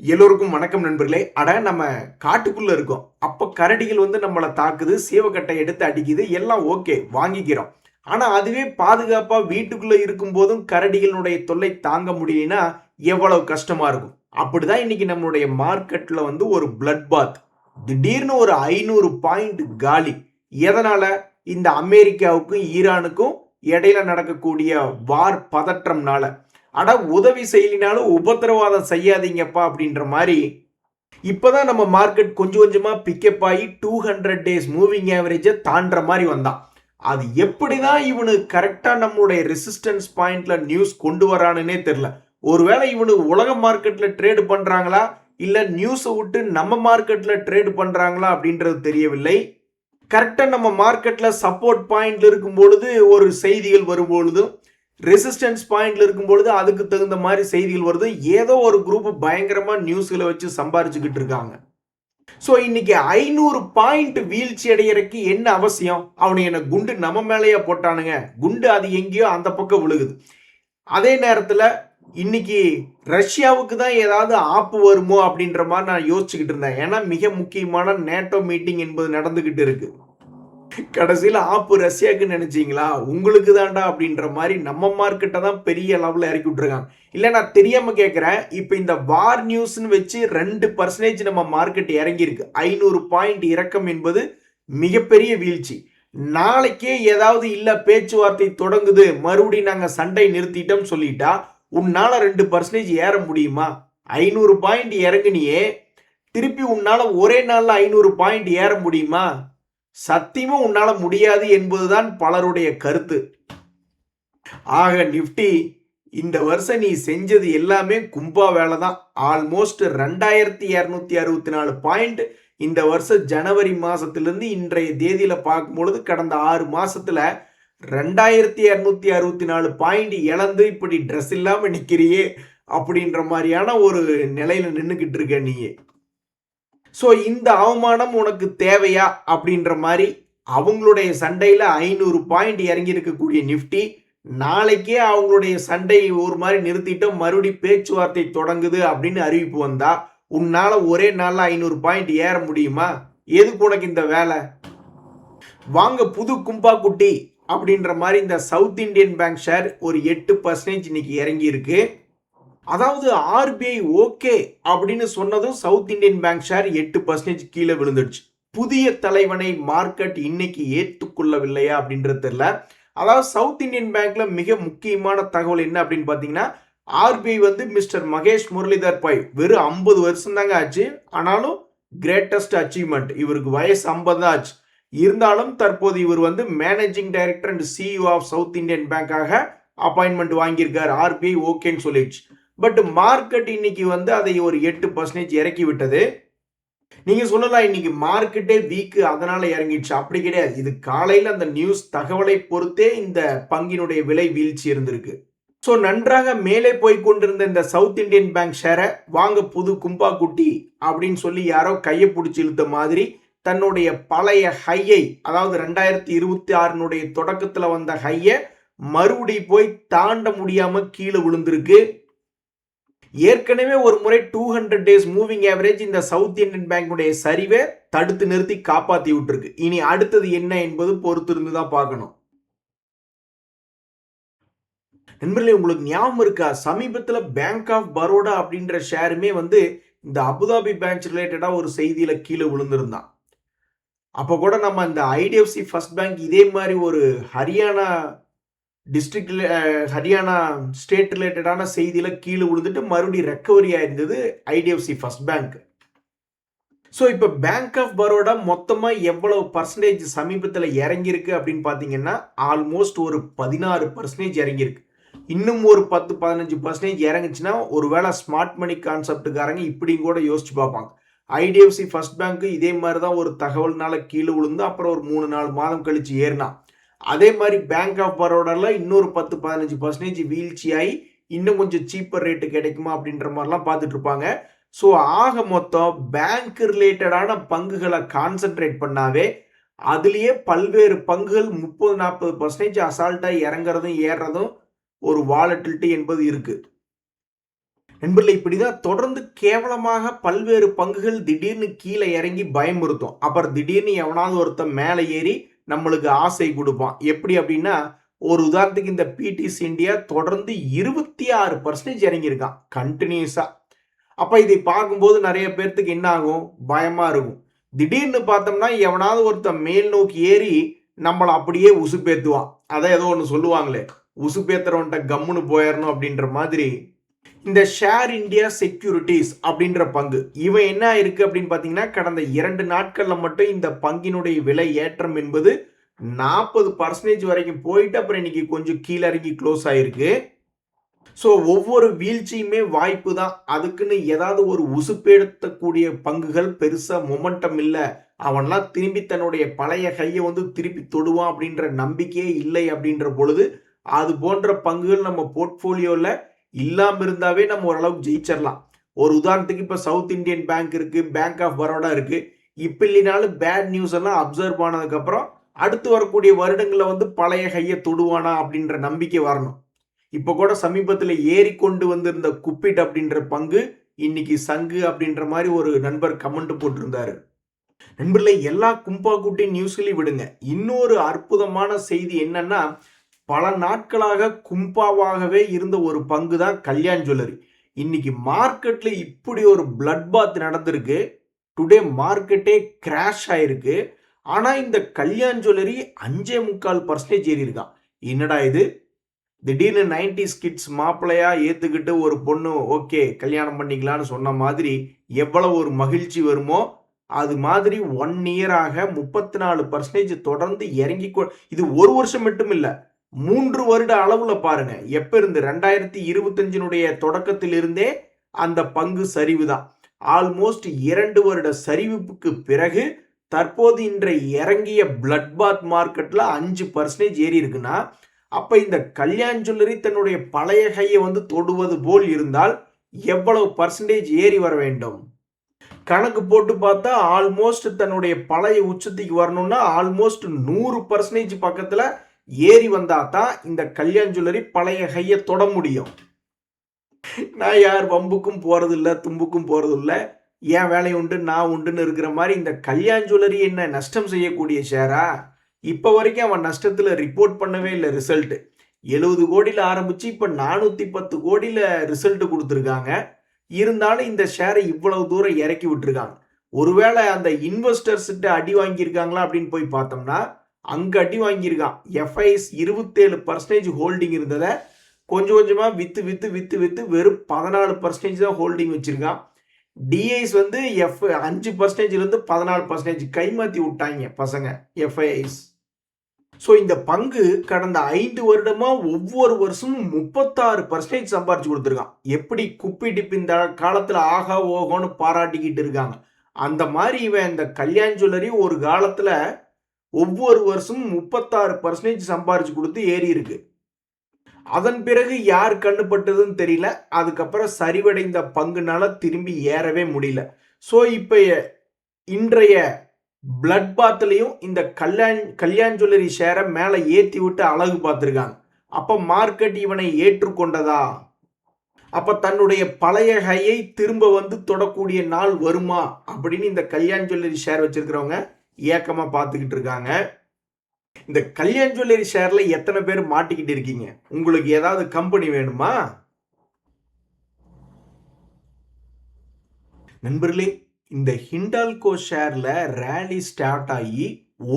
எல்லோருக்கும் வணக்கம் நண்பர்களே. நம்ம காட்டுக்குள்ள இருக்கோம். அப்ப கரடிகள் நம்மள தாக்குது, சேவக்கட்டை எடுத்து அடிக்குது, எல்லாம் ஓகே வாங்கிக்கிறோம். ஆனா அதுவே பாதுகாப்பா வீட்டுக்குள்ள இருக்கும் போதும் கரடிகளுடைய தொல்லை தாங்க முடியலனா எவ்வளவு கஷ்டமா இருக்கும். அப்படிதான் இன்னைக்கு நம்மளுடைய மார்க்கெட்ல ஒரு பிளட் பாத். திடீர்னு ஒரு 500 பாயிண்ட் காலி. எதனால? இந்த அமெரிக்காவுக்கும் ஈரானுக்கும் இடையில நடக்கக்கூடிய வார் பதற்றம்னால. உதவி செய்யலினாலும் உபத்திரவாதம் செய்யாதீங்கப்பா அப்படின்ற மாதிரி இப்பதான் நம்ம மார்க்கெட் கொஞ்சம் கொஞ்சமா பிக்கப் ஆகி 200 டேஸ் மூவிங் ஆவரேஜை தாண்டுற மாதிரி வந்தான். அது எப்படிதான் இவனு கரெக்டா நம்மளுடைய ரெசிஸ்டன்ஸ் பாயிண்ட்ல நியூஸ் கொண்டு வரானுன்னே தெரியல. ஒருவேளை இவனு உலக மார்க்கெட்ல ட்ரேடு பண்றாங்களா இல்ல நியூஸை விட்டு நம்ம மார்க்கெட்ல ட்ரேடு பண்றாங்களா அப்படின்றது தெரியவில்லை. கரெக்டா நம்ம மார்க்கெட்ல சப்போர்ட் பாயிண்ட்ல இருக்கும் பொழுது ஒரு செய்திகள் வரும் பொழுதும் ரெசிஸ்டன்ஸ் பாயிண்ட்ல இருக்கும் பொழுது அதுக்கு தகுந்த மாதிரி செய்திகள் வருது. ஏதோ ஒரு குரூப் பயங்கரமா நியூஸ்களை வச்சு சம்பாரிச்சுக்கிட்டு இருக்காங்க. ஸோ இன்னைக்கு 500 பாயிண்ட் வீழ்ச்சி அடையறதுக்கு என்ன அவசியம்? அவனு என்ன குண்டு நம்ம மேலேயே போட்டானுங்க. குண்டு அது எங்கேயோ அந்த பக்கம் விழுகுது. அதே நேரத்தில் இன்னைக்கு ரஷ்யாவுக்கு தான் ஏதாவது ஆப்பு வருமோ அப்படின்ற மாதிரி நான் யோசிச்சுக்கிட்டு இருந்தேன். ஏன்னா மிக முக்கியமான நேட்டோ மீட்டிங் என்பது நடந்துகிட்டு இருக்கு. கடைசியில் ஆப்பு ரஷ்யாவுக்கு நினைச்சீங்களா? உங்களுக்கு தாண்டா அப்படின்ற மாதிரி நம்ம மார்க்கெட்டை தான் பெரிய லெவலில் இறக்கி விட்டுருக்காங்க. இல்லை நான் தெரியாம கேட்குறேன். இப்போ இந்த வார் நியூஸ்னு வச்சு 2% நம்ம மார்க்கெட் இறங்கியிருக்கு. 500 பாயிண்ட் இறக்கம் என்பது மிகப்பெரிய வீழ்ச்சி. நாளைக்கே ஏதாவது இல்ல பேச்சுவார்த்தை தொடங்குது, மறுபடியும் நாங்க சண்டை நிறுத்திட்டோம் சொல்லிட்டா உன்னால 2% ஏற முடியுமா? 500 பாயிண்ட் இறங்குனியே, திருப்பி உன்னால ஒரே நாள்ல 500 பாயிண்ட் ஏற முடியுமா? சத்தியமும் உன்னால முடியாது என்பதுதான் பலருடைய கருத்து. ஆக நிப்டி இந்த வருஷம் நீ செஞ்சது எல்லாமே கும்பா வேலை தான். ஆல்மோஸ்ட் 2264 பாயிண்ட் இந்த வருஷம் ஜனவரி மாசத்திலிருந்து இன்றைய தேதியில பார்க்கும் பொழுது கடந்த 6 மாசத்துல 2264 பாயிண்ட் இழந்து இப்படி ட்ரெஸ் இல்லாம நிக்கிறியே அப்படின்ற மாதிரியான ஒரு நிலையில நின்றுகிட்டு இருக்க நீயே. ஸோ இந்த அவமானம் உனக்கு தேவையா அப்படின்ற மாதிரி அவங்களுடைய சண்டையில் 500 பாயிண்ட் இறங்கி இருக்கக்கூடிய நிஃப்டி நாளைக்கே அவங்களுடைய சண்டை ஒரு மாதிரி நிறுத்திட்டோம், மறுபடி பேச்சுவார்த்தை தொடங்குது அப்படின்னு அறிவிப்பு வந்தா உன்னால ஒரே நாளில் 500 பாயிண்ட் ஏற முடியுமா? எதுக்கு உனக்கு இந்த வேலை? வாங்க புது கும்பா குட்டி அப்படின்ற மாதிரி இந்த சவுத் இந்தியன் பேங்க் ஷேர் ஒரு 8% இன்னைக்கு இறங்கி இருக்கு. அதாவது ஆர்பிஐ ஓகே அப்படின்னு சொன்னதும் சவுத் இந்தியன் பேங்க் ஷேர் 8% கீழே விழுந்துடுச்சு. புதிய தலைவனை மார்க்கெட் இன்னைக்கு ஏற்றுக்கொள்ளவில்லையா அப்படின்றது தெரியல. அதாவது சவுத் இந்தியன் பேங்க்ல மிக முக்கியமான தகவல் என்ன அப்படின்னு பாத்தீங்கன்னா, ஆர்பிஐ மிஸ்டர் மகேஷ் முரளிதர் பாய் வெறும் 50 வருஷம் தாங்க ஆச்சு. ஆனாலும் கிரேட்டஸ்ட் அச்சீவ்மெண்ட், இவருக்கு வயசு 50 தான் ஆச்சு. இருந்தாலும் தற்போது இவர் managing director and CEO of South Indian பேங்காக அப்பாயின்மெண்ட் வாங்கியிருக்காரு. ஆர்பிஐ ஓகேன்னு சொல்லிடுச்சு. பட் மார்க்கெட் இன்னைக்கு அதை ஒரு 8% இறக்கி விட்டது. நீங்க சொல்லலாம் இன்னைக்கு மார்க்கெட்டே வீக் அதனால இறங்கிடுச்சு. அப்படி கிடையாது. இது காலையில் அந்த நியூஸ் தகவலை பொறுத்தே இந்த பங்கினுடைய விலை வீழ்ச்சி இருந்திருக்கு. ஸோ நன்றாக மேலே போய் கொண்டிருந்த இந்த சவுத் இந்தியன் பேங்க் ஷேரை வாங்க புது கும்பா குட்டி அப்படின்னு சொல்லி யாரோ கையை பிடிச்சி இழுத்த மாதிரி தன்னுடைய பழைய ஹையை, அதாவது 2026 தொடக்கத்துல வந்த ஹையை மறுபடி போய் தாண்ட முடியாம கீழே விழுந்திருக்கு. ஏற்கனவே ஒரு முறை 200 டேஸ் மூவிங் ஆவரேஜ் இந்த சவுத் இந்தியன் பேங்குடைய சரிவை தடுத்து நிறுத்தி காப்பாத்தி விட்டுருக்கு. இனி அடுத்தது என்ன என்பது பொறுத்து இருந்து தான் பார்க்கணும். நண்பர்களே, உங்களுக்கு ஞாபகம் இருக்கா? சமீபத்தில் பேங்க் ஆஃப் பரோடா அப்படின்ற ஷேருமே இந்த அபுதாபி பேங்க் ரிலேட்டடா ஒரு செய்தியில கீழே விழுந்திருந்தான். அப்போ கூட நம்ம இந்த ஐடிஎஃப்சி ஃபர்ஸ்ட் பேங்க் இதே மாதிரி ஒரு ஹரியானா டிஸ்ட்ரிக்ட் ஹரியானா ஸ்டேட் ரிலேட்டடான செய்தியில் கீழே விழுந்துட்டு மறுபடியும் ரெக்கவரி ஆயிருந்தது ஐடிஎஃப்சி ஃபர்ஸ்ட் பேங்க். ஸோ இப்போ பேங்க் ஆஃப் பரோடா மொத்தமாக எவ்வளவு பர்சன்டேஜ் சமீபத்தில் இறங்கியிருக்கு அப்படின்னு பார்த்தீங்கன்னா ஆல்மோஸ்ட் ஒரு 16% இறங்கியிருக்கு. இன்னும் ஒரு 10-15% இறங்குச்சுன்னா ஒருவேளை ஸ்மார்ட் மணி கான்செப்டுக்காரங்க இப்படி கூட யோசிச்சு பார்ப்பாங்க. ஐடிஎஃப்சி ஃபர்ஸ்ட் பேங்க் இதே மாதிரி தான் ஒரு தகவல்னால கீழே விழுந்து அப்புறம் ஒரு 3-4 மாதம் கழிச்சு ஏறினா. அதே மாதிரி பேங்க் ஆஃப் பரோடால இன்னொரு 10-15% வீழ்ச்சியாகி இன்னும் கொஞ்சம் சீப்பர் ரேட்டு கிடைக்குமா அப்படின்ற மாதிரிலாம் பார்த்துட்டு இருப்பாங்க. ஸோ ஆக மொத்தம் பேங்க் ரிலேட்டடான பங்குகளை கான்சென்ட்ரேட் பண்ணாவே அதுலேயே பல்வேறு பங்குகள் 30-40% அசால்ட்டாக இறங்குறதும் ஏறுறதும் ஒரு வாலட்டிலிட்டி என்பது இருக்கு. நண்பர்களே, இப்படிதான் தொடர்ந்து கேவலமாக பல்வேறு பங்குகள் திடீர்னு கீழே இறங்கி பயமுறுத்தும். அப்புறம் திடீர்னு எவனாவது ஒருத்தன் மேலே ஏறி நம்மளுக்கு ஆசை கொடுப்பான். எப்படி அப்படின்னா, ஒரு உதாரணத்துக்கு இந்த பிடிசி இந்தியா தொடர்ந்து 26% இறங்கியிருக்கான் கண்டினியூஸா. அப்ப இதை பார்க்கும்போது நிறைய பேர்த்துக்கு என்ன ஆகும்? பயமா இருக்கும். திடீர்னு பார்த்தோம்னா எவனாவது ஒருத்தன் மேல் நோக்கி ஏறி நம்மளை அப்படியே உசுப்பேத்துவான். அதான் ஏதோ ஒன்று சொல்லுவாங்களே, உசுப்பேத்துறவன்ட்ட கம்முன்னு போயிடணும் அப்படின்ற மாதிரி. இந்த ஷேர் இந்தியா செக்யூரிட்டிஸ் அப்படின்ற பங்கு இவன் என்ன இருக்கு அப்படின்னு பார்த்தீங்கன்னா, கடந்த 2 நாட்கள்ல மட்டும் இந்த பங்கினுடைய விலை ஏற்றம் என்பது 40% வரைக்கும் போயிட்டு அப்புறம் இன்னைக்கு கொஞ்சம் கீழே இறங்கி க்ளோஸ் ஆயிருக்கு. ஸோ ஒவ்வொரு வீழ்ச்சியுமே வாய்ப்பு தான். அதுக்குன்னு ஏதாவது ஒரு உசுப்பெடுத்தக்கூடிய பங்குகள் பெருசா மொமெண்டம் இல்லை, அவன்லாம் திரும்பி தன்னுடைய பழைய கையை வந்து திருப்பி தொடுவான் அப்படின்ற நம்பிக்கையே இல்லை அப்படின்ற பொழுது அது போன்ற பங்குகள் நம்ம போர்ட்போலியோல இல்லாம இருந்தாவே நம்ம ஓரளவுக்கு ஜெயிச்சிடலாம். ஒரு உதாரணத்துக்கு இப்ப சவுத் இந்தியன் பேங்க் இருக்கு, பேங்க் ஆஃப் பரோடா இருக்கு. இப்ப இல்லைனாலும் பேட் நியூஸ் எல்லாம் அப்சர்வ் ஆனதுக்கு அப்புறம் அடுத்து வரக்கூடிய வருடங்களை வந்து பழைய கையை தொடுவானா அப்படின்ற நம்பிக்கை வரணும். இப்ப கூட சமீபத்தில் ஏறி கொண்டு வந்திருந்த குப்பிட் அப்படின்ற பங்கு இன்னைக்கு சங்கு அப்படின்ற மாதிரி ஒரு நண்பர் கமெண்ட் போட்டிருந்தாரு. நண்பர்களே, எல்லா கும்பா குட்டி நியூஸ்களையும் விடுங்க. இன்னொரு அற்புதமான செய்தி என்னன்னா, பல நாட்களாக கும்பாவாகவே இருந்த ஒரு பங்கு தான் கல்யாண் ஜுவல்லரி. இன்னைக்கு மார்க்கெட்ல இப்படி ஒரு பிளட் பாத் நடந்திருக்கு. டுடே மார்க்கெட்டே கிராஷ் ஆயிருக்கு. ஆனா இந்த கல்யாண் ஜுவல்லரி 5.25% ஏறி இருக்கான். என்னடா இது? திடீர்னு 90s கிட்ஸ் மாப்பிள்ளையா ஏத்துக்கிட்டு ஒரு பொண்ணு ஓகே கல்யாணம் பண்ணிக்கலாம்னு சொன்ன மாதிரி எவ்வளவு ஒரு மகிழ்ச்சி வருமோ அது மாதிரி 1 இயராக 34% தொடர்ந்து இறங்கி இது ஒரு வருஷம் மட்டும் இல்ல, 3 வருட அளவுல பாருங்க. எப்ப இருந்து 2025 தொடக்கத்தில் இருந்தே அந்த பங்கு சரிவு தான். ஆல்மோஸ்ட் 2 வருட சரிவுக்கு பிறகு தற்போது இன்றைய இறங்கிய பிளட் பாத் மார்க்கெட்ல 5% ஏறி இருக்குன்னா, அப்ப இந்த கல்யாண் ஜுவல்லரி தன்னுடைய பழைய கையை வந்து தொடுவது போல் இருந்தால் எவ்வளவு பர்சன்டேஜ் ஏறி வர வேண்டும்? கணக்கு போட்டு பார்த்தா ஆல்மோஸ்ட் தன்னுடைய பழைய உச்சத்துக்கு வரணும்னா ஆல்மோஸ்ட் 100% பக்கத்துல ஏறி வந்தா தான் இந்த கல்யாண் ஜுவல்லரி பழைய கையை தொட முடியும். நான் யார் வம்புக்கும் போறது இல்லை, தும்புக்கும் போறது இல்லை, ஏன் வேலை உண்டு நான் உண்டுன்னு இருக்கிற மாதிரி இந்த கல்யாண் ஜுவல்லரி என்ன நஷ்டம் செய்யக்கூடிய ஷேரா? இப்போ வரைக்கும் அவன் நஷ்டத்தில் ரிப்போர்ட் பண்ணவே இல்லை. ரிசல்ட் 70 கோடியில் ஆரம்பிச்சு இப்போ 410 கோடியில் ரிசல்ட் கொடுத்துருக்காங்க. இருந்தாலும் இந்த ஷேரை இவ்வளவு தூரம் இறக்கி விட்டுருக்காங்க. ஒருவேளை அந்த இன்வெஸ்டர்ஸ்கிட்ட அடி வாங்கியிருக்காங்களா அப்படின்னு போய் பார்த்தோம்னா அங்கே அடி வாங்கியிருக்கான். எஃப்ஐஎஸ் 27% ஹோல்டிங் இருந்ததை கொஞ்சம் கொஞ்சமாக வித்து வெறும் 14% தான் ஹோல்டிங் வச்சிருக்கான். டிஐஸ் வந்து 5%லேருந்து 14% கைமாற்றி விட்டாங்க பசங்க எஃப்ஐஐஸ். ஸோ இந்த பங்கு கடந்த 5 வருடமா ஒவ்வொரு வருஷமும் 36% சம்பாரிச்சு கொடுத்துருக்கான். எப்படி குப்பி டிப் இந்த காலத்தில் ஆகா ஓகோன்னு பாராட்டிக்கிட்டு இருக்காங்க, அந்த மாதிரி இவன் இந்த கல்யாண் ஜுவல்லரி ஒரு காலத்தில் ஒவ்வொரு வருஷமும் 36% சம்பாரிச்சு கொடுத்து ஏறி இருக்கு. அதன் பிறகு யார் கண்ணுப்பட்டதுன்னு தெரியல. அதுக்கப்புறம் சரிவடைந்த பங்குனால திரும்பி ஏறவே முடியல. ஸோ இப்போ இன்றைய பிளட் பாத்லையும் இந்த கல்யாண் ஜுவல்லரி ஷேரை மேலே ஏற்றி விட்டு அழகு பார்த்துருக்காங்க. அப்போ மார்க்கெட் இவனை ஏற்றுக்கொண்டதா? அப்போ தன்னுடைய பழைய கையை திரும்ப வந்து தொடக்கூடிய நாள் வருமா அப்படின்னு இந்த கல்யாண் ஜுவல்லரி ஷேர் வச்சிருக்கிறவங்க ஏக்கமாக பார்த்துக்கிட்டு இருக்காங்க. இந்த கல்யாண் ஜுவல்லரி ஷேர்ல எத்தனை பேர் மாட்டிக்கிட்டு இருக்கீங்க? உங்களுக்கு ஏதாவது கம்பெனி வேணுமா? நண்பர்களே, இந்த ஹிண்டால்கோ ஷேர்ல ரேலி ஸ்டார்ட் ஆகி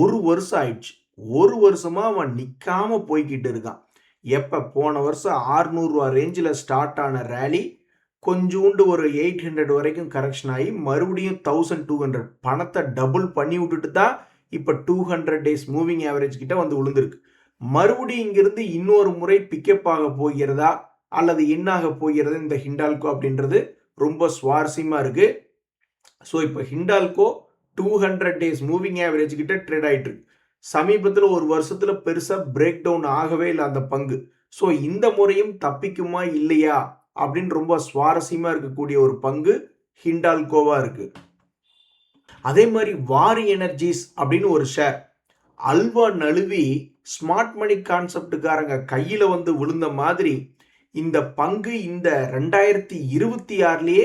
1 வருஷம் ஆயிடுச்சு. 1 வருஷமா அவன் நிக்காம போய்கிட்டு இருக்கான். எப்ப போன வருஷம் 600 ரூபா ரேஞ்சில் ஸ்டார்ட் ஆன ரேலி கொஞ்சோண்டு ஒரு 800 வரைக்கும் கரெக்ஷன் ஆகி மறுபடியும் 1200 பணத்தை டபுள் பண்ணி விட்டுட்டு தான் இப்போ 200 டேஸ் மூவிங் ஆவரேஜ் கிட்ட வந்து விழுந்திருக்கு. மறுபடியும் இங்கிருந்து இன்னொரு முறை பிக்கப் ஆக போகிறதா அல்லது என்ன ஆக போகிறது இந்த ஹிண்டால்கோ அப்படின்றது ரொம்ப சுவாரஸ்யமா இருக்கு. ஸோ இப்போ ஹிண்டால்கோ 200 டேஸ் மூவிங் ஆவரேஜ் கிட்ட ட்ரேட் ஆயிட்டு இருக்கு. சமீபத்தில் ஒரு வருஷத்துல பெருசா பிரேக் டவுன் ஆகவே இல்லை அந்த பங்கு. ஸோ இந்த முறையும் தப்பிக்குமா இல்லையா அப்படின்னு ரொம்ப சுவாரஸ்யமா இருக்கக்கூடிய ஒரு பங்கு ஹிண்டால்கோவா இருக்கு. அதே மாதிரி வாரி எனர்ஜிஸ் அப்படின்னு ஒரு ஷேர் அல்வா நழுவி ஸ்மார்ட் மணி கான்செப்டுக்காரங்க கையில் வந்து விழுந்த மாதிரி இந்த பங்கு இந்த 2026லயே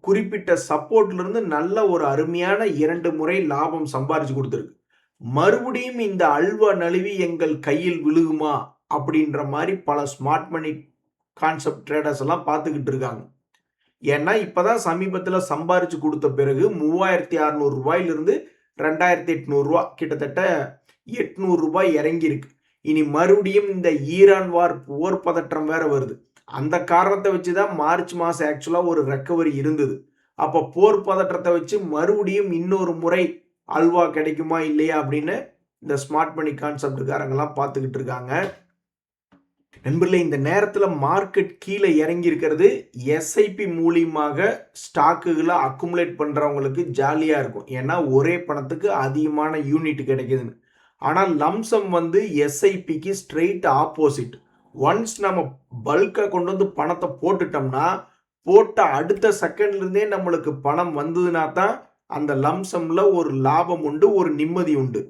குறிப்பிட்ட சப்போர்ட்ல இருந்து நல்ல ஒரு அருமையான 2 முறை லாபம் சம்பாரிச்சு கொடுத்துருக்கு. மறுபடியும் இந்த அல்வா நழுவி எங்கள் கையில் விழுகுமா அப்படின்ற மாதிரி பல ஸ்மார்ட் மணி கான்செப்ட் ட்ரேடர்ஸ் எல்லாம் பார்த்துக்கிட்டு இருக்காங்க. ஏன்னா இப்பதான் சமீபத்துல சம்பாரிச்சு கொடுத்த பிறகு 3600 ரூபாயிலிருந்து 2800 ரூபாய், கிட்டத்தட்ட 800 ரூபாய் இறங்கி இருக்கு. இனி மறுபடியும் இந்த ஈரான் வார் போர் பதற்றம் வேற வருது. அந்த காரணத்தை வச்சுதான் மார்ச் மாசம் ஆக்சுவலா ஒரு ரெக்கவரி இருந்தது. அப்ப போர் பதற்றத்தை வச்சு மறுபடியும் இன்னொரு முறை அல்வா கிடைக்குமா இல்லையா அப்படின்னு இந்த ஸ்மார்ட் மணி கான்செப்டுக்காரங்க எல்லாம் பார்த்துக்கிட்டு இருக்காங்க. நண்பர்களே, இந்த நேரத்தில் மார்க்கெட் கீழே இறங்கி இருக்கிறது எஸ்ஐபி மூலியமாக ஸ்டாக்குகளை அக்குமுலேட் பண்ணுறவங்களுக்கு ஜாலியாக இருக்கும். ஏன்னா ஒரே பணத்துக்கு அதிகமான யூனிட் கிடைக்குதுன்னு. ஆனால் லம்சம் வந்து எஸ்ஐபிக்கு ஸ்ட்ரெயிட் ஆப்போசிட். ஒன்ஸ் நம்ம பல்காக கொண்டு வந்து பணத்தை போட்டுட்டோம்னா, போட்ட அடுத்த செகண்ட்லேருந்தே நம்மளுக்கு பணம் வந்ததுன்னா தான் அந்த லம்சம்ல ஒரு லாபம் உண்டு, ஒரு நிம்மதி உண்டு.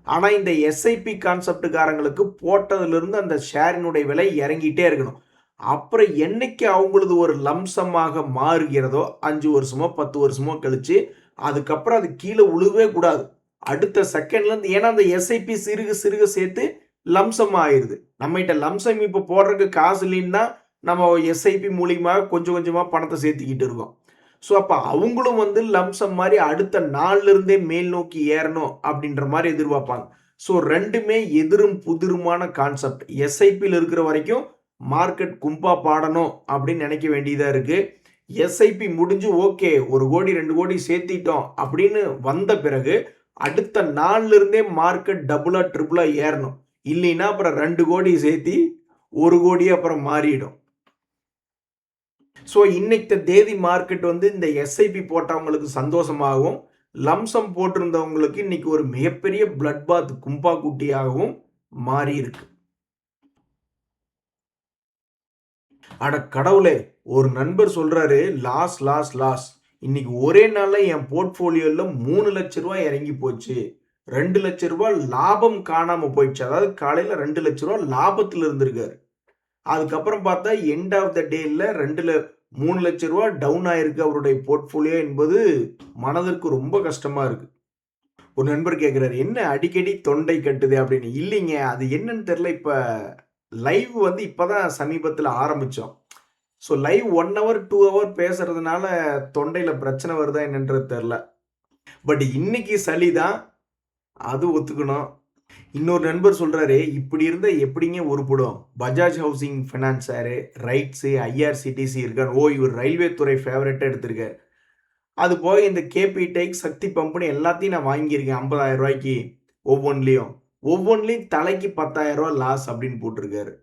ஆனால் இந்த எஸ்ஐபி கான்செப்டுக்காரங்களுக்கு போட்டதுலேருந்து அந்த ஷேரினுடைய விலை இறங்கிட்டே இருக்கணும். அப்புறம் என்னைக்கு அவங்களது ஒரு லம்சமாக மாறுகிறதோ 5 வருஷமோ 10 வருஷமோ கழிச்சு, அதுக்கப்புறம் அது கீழே உழுவே கூடாது. அடுத்த செகண்ட்லேருந்து, ஏன்னா அந்த எஸ்ஐபி சிறுக சிறுக சேர்த்து லம்சம் ஆயிடுது. நம்மகிட்ட லம்சம் இப்போ போடுறதுக்கு காசு இல்லைன்னா நம்ம எஸ்ஐபி மூலியமாக கொஞ்சம் கொஞ்சமாக பணத்தை சேர்த்துக்கிட்டு இருக்கோம். ஸோ அப்போ அவங்களும் வந்து லம்சம் மாதிரி அடுத்த நாள்ல இருந்தே மேல் நோக்கி ஏறணும் அப்படின்ற மாதிரி எதிர்பார்ப்பாங்க. ஸோ ரெண்டுமே எதிரும் புதிருமான கான்செப்ட். எஸ்ஐபியில் இருக்கிற வரைக்கும் மார்க்கெட் கும்பா பாடணும் அப்படின்னு நினைக்க வேண்டியதாக இருக்கு. எஸ்ஐபி முடிஞ்சு ஓகே 1 கோடி 2 கோடி சேர்த்திட்டோம் அப்படின்னு வந்த பிறகு அடுத்த நாள்ல இருந்தே மார்க்கெட் டபுளா ட்ரிபிளா ஏறணும். இல்லைன்னா அப்புறம் 2 கோடி சேர்த்தி 1 கோடி அப்புறம் மாறிடும். ஸோ இன்னைக்கு தேதி மார்க்கெட் வந்து இந்த எஸ்ஐபி போட்டவங்களுக்கு சந்தோஷமாகவும், லம்சம் போட்டிருந்தவங்களுக்கு இன்னைக்கு ஒரு மிகப்பெரிய பிளட் பாத் கும்பா குட்டியாகவும் மாறி இருக்கு. அட கடவுளே, ஒரு நண்பர் சொல்றாரு லாஸ் லாஸ் லாஸ். இன்னைக்கு ஒரே நாள்ல என் போர்ட்போலியோல 3 லட்சம் ரூபாய் இறங்கி போச்சு, 2 லட்சம் ரூபாய் லாபம் காணாம போயிடுச்சு. அதாவது காலையில 2 லட்சம் ரூபாய் லாபத்தில் இருந்திருக்காரு. அதுக்கப்புறம் பார்த்தா எண்ட் ஆஃப் த டேல 3 லட்சம் ரூபாய் டவுன் ஆயிருக்கு அவருடைய போர்ட்ஃபோலியோ என்பது மனதிற்கு ரொம்ப கஷ்டமா இருக்கு. ஒரு நண்பர் கேட்கிறாரு, என்ன அடிக்கடி தொண்டை கட்டுது அப்படின்னு. இல்லைங்க, அது என்னன்னு தெரியல. இப்ப லைவ் வந்து இப்பதான் சமீபத்தில் ஆரம்பிச்சோம். ஸோ லைவ் 1 ஹவர் 2 ஹவர் பேசுறதுனால தொண்டையில பிரச்சனை வருதா என்னன்றது தெரியல. பட் இன்னைக்கு சளிதான், அது ஒத்துக்கணும். இன்னொரு நண்பர் சொல்றாரு, இப்படி இருந்தா எப்படிங்க உருப்படும்? பஜாஜ் ஹவுசிங் ஃபைனான்ஸாரு, ரைட்ஸு, ஐஆர்சிடிசி இருக்கார். ஓ, இவர் ரயில்வே துறை ஃபேவரட்டாக எடுத்திருக்காரு. அது போக இந்த கேபி டெக், சக்தி பம்புன்னு எல்லாத்தையும் நான் வாங்கியிருக்கேன் 50,000 ரூபாய்க்கு. ஒவ்வொன்றிலையும் தலைக்கு 10,000 ரூபாய் லாஸ் அப்படின்னு போட்டிருக்காரு.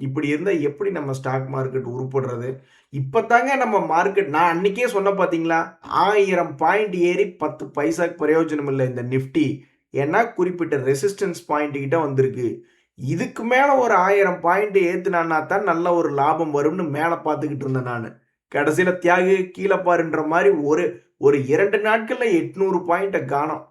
இப்படி இருந்தால் எப்படி நம்ம ஸ்டாக் மார்க்கெட் உருப்படுறது? இப்போதாங்க நம்ம மார்க்கெட், நான் அன்னைக்கே சொன்ன பார்த்தீங்களா, 1000 பாயிண்ட் ஏறி 10 பைசாக்கு பிரயோஜனம் இல்லை இந்த நிஃப்டி. ஏன்னா குறிப்பிட்ட ரெசிஸ்டன்ஸ் பாயிண்ட் கிட்ட வந்திருக்கு. இதுக்கு மேலே ஒரு 1000 பாயிண்ட் ஏற்றுனான்னா தான் நல்ல ஒரு லாபம் வரும்னு மேலே பார்த்துக்கிட்டு இருந்தேன் நான். கடைசியில் தியாகி கீழே பாருன்ற மாதிரி ஒரு 2 நாட்களில் 800 பாயிண்ட்டை காணோம்.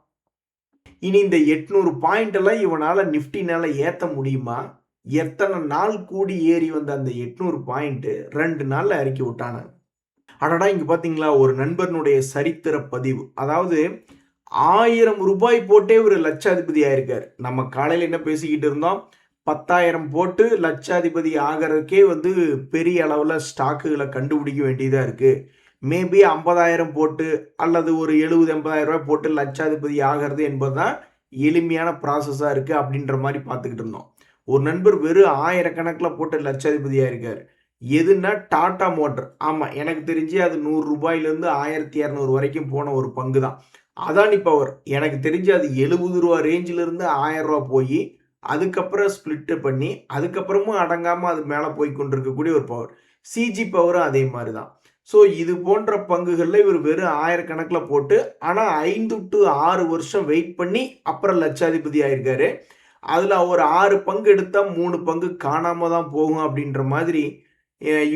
இனி இந்த 800 பாயிண்ட் எல்லாம் இவனால் நிஃப்டினால ஏற்ற முடியுமா? எத்தனை நாள் கூடி ஏறி வந்த அந்த 800 பாயிண்ட் 2 நாளில் இறக்கி விட்டான. அடடா, இங்கே பார்த்தீங்களா ஒரு நண்பனுடைய சரித்திர பதிவு. அதாவது 1000 ரூபாய் போட்டே ஒரு லட்சாதிபதி ஆயிருக்காரு. நம்ம காலையில் என்ன பேசிக்கிட்டு இருந்தோம், 10,000 போட்டு லட்சாதிபதி ஆகிறதுக்கே வந்து பெரிய அளவில் ஸ்டாக்குகளை கண்டுபிடிக்க வேண்டியதாக இருக்குது. மேபி 50,000 போட்டு அல்லது ஒரு 70-80,000 ரூபாய் போட்டு லட்சாதிபதி ஆகிறது என்பது தான் எளிமையான ப்ராசஸாக இருக்குது அப்படின்ற மாதிரி பார்த்துக்கிட்டு இருந்தோம். ஒரு நண்பர் வெறும் 1000 கணக்கில் போட்டு லட்சாதிபதி ஆயிருக்காரு. எதுனா டாடா மோட்டர். ஆமாம், எனக்கு தெரிஞ்சு அது 100 ரூபாயிலேருந்து 1200 வரைக்கும் போன ஒரு பங்கு தான். அதானி பவர், எனக்கு தெரிஞ்சு அது 70 ரூபா ரேஞ்சிலிருந்து 1000 ரூபா போய் அதுக்கப்புறம் ஸ்பிளிட்டு பண்ணி அதுக்கப்புறமும் அடங்காமல் அது மேலே போய் கொண்டிருக்கக்கூடிய ஒரு பவர். சிஜி பவரும் அதே மாதிரி தான். ஸோ இது போன்ற பங்குகளில் இவர் வெறும் 1000 கணக்கில் போட்டு, ஆனால் 5 to 6 வருஷம் வெயிட் பண்ணி அப்புறம் லட்சாதிபதி ஆயிருக்காரு. அதில் ஒரு 6 பங்கு எடுத்தால் 3 பங்கு காணாமல் தான் போகும் அப்படின்ற மாதிரி.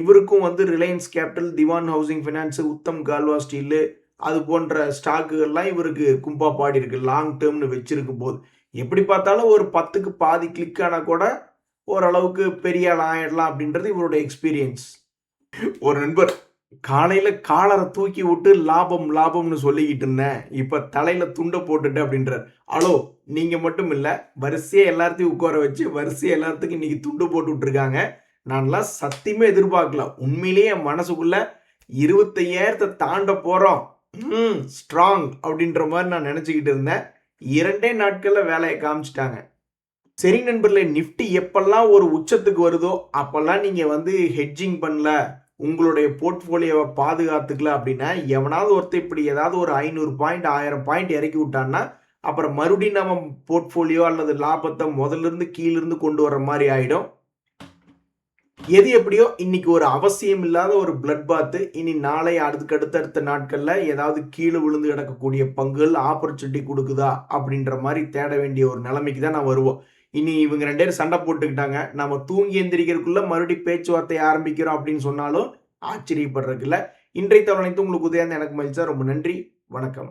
இவருக்கும் வந்து ரிலையன்ஸ் கேபிட்டல், திவான் ஹவுசிங் ஃபைனான்ஸு, உத்தம் கால்வா ஸ்டீலு, அது போன்ற ஸ்டாக்குகள்லாம் இவருக்கு கும்பா பாடி இருக்கு லாங் டேர்ம்னு வச்சிருக்கும் போது. எப்படி பார்த்தாலும் ஒரு 10க்கு பாதி கிளிக் ஆனால் கூட ஓரளவுக்கு பெரிய ஆள் ஆயிடலாம் அப்படின்றது இவருடைய எக்ஸ்பீரியன்ஸ். ஒரு நண்பர் காலையில காலரை தூக்கி விட்டு லாபம் லாபம்னு சொல்லிக்கிட்டு இருந்தேன், இப்ப தலையில துண்டை போட்டுட்டு அப்படின்றார். ஹலோ, நீங்க மட்டும் இல்ல, வரிசையா எல்லாத்தையும் உட்கார வச்சு வரிசையா எல்லாத்துக்கும் இன்னைக்கு துண்டு போட்டு விட்டுருக்காங்க. நான்லாம் சத்தியமே எதிர்பார்க்கல. உண்மையிலேயே என் மனசுக்குள்ள 25,000 தாண்ட போறோம், ஸ்ட்ராங் அப்படின்ற மாதிரி நான் நினைச்சுக்கிட்டு இருந்தேன். 2 நாட்கள்ல வேலையை காமிச்சிட்டாங்க. சரி நண்பர்களே, நிஃப்டி எப்பெல்லாம் ஒரு உச்சத்துக்கு வருதோ அப்பெல்லாம் நீங்க வந்து ஹெட்ஜிங் பண்ணல, உங்களுடைய போர்ட்ஃபோலியோவை பாதுகாத்துக்கல அப்படின்னா, எவனாவது ஒருத்தர் இப்படி ஏதாவது ஒரு 500 பாயிண்ட் 1000 பாயிண்ட் இறக்கி விட்டான்னா, அப்புறம் மறுபடியும் நம்ம போர்ட்ஃபோலியோ அல்லது லாபத்தை முதல்ல இருந்து கீழிருந்து கொண்டு வர்ற மாதிரி ஆயிடும். எது எப்படியோ இன்னைக்கு ஒரு அவசியம் இல்லாத ஒரு பிளட் பாத். இனி நாளை அடுத்தடுத்த நாட்கள்ல ஏதாவது கீழே விழுந்து கிடக்கக்கூடிய பங்குகள் ஆப்பர்ச்சுனிட்டி கொடுக்குதா அப்படின்ற மாதிரி தேட வேண்டிய ஒரு நிலைமைக்கு தான் நான் வருவோம். இனி இவங்க 2 பேரும் சண்டை போட்டுக்கிட்டாங்க, நம்ம தூங்கி எந்திரிக்கிறதுக்குள்ள மறுபடியும் பேச்சுவார்த்தை ஆரம்பிக்கிறோம் அப்படின்னு சொன்னாலும் ஆச்சரியப்படுறதுக்கு இல்லை. இன்றைய தகவல் அனைத்தும் உங்களுக்கு உதயம். எனக்கு மகிழ்ச்சியா. ரொம்ப நன்றி. வணக்கம்.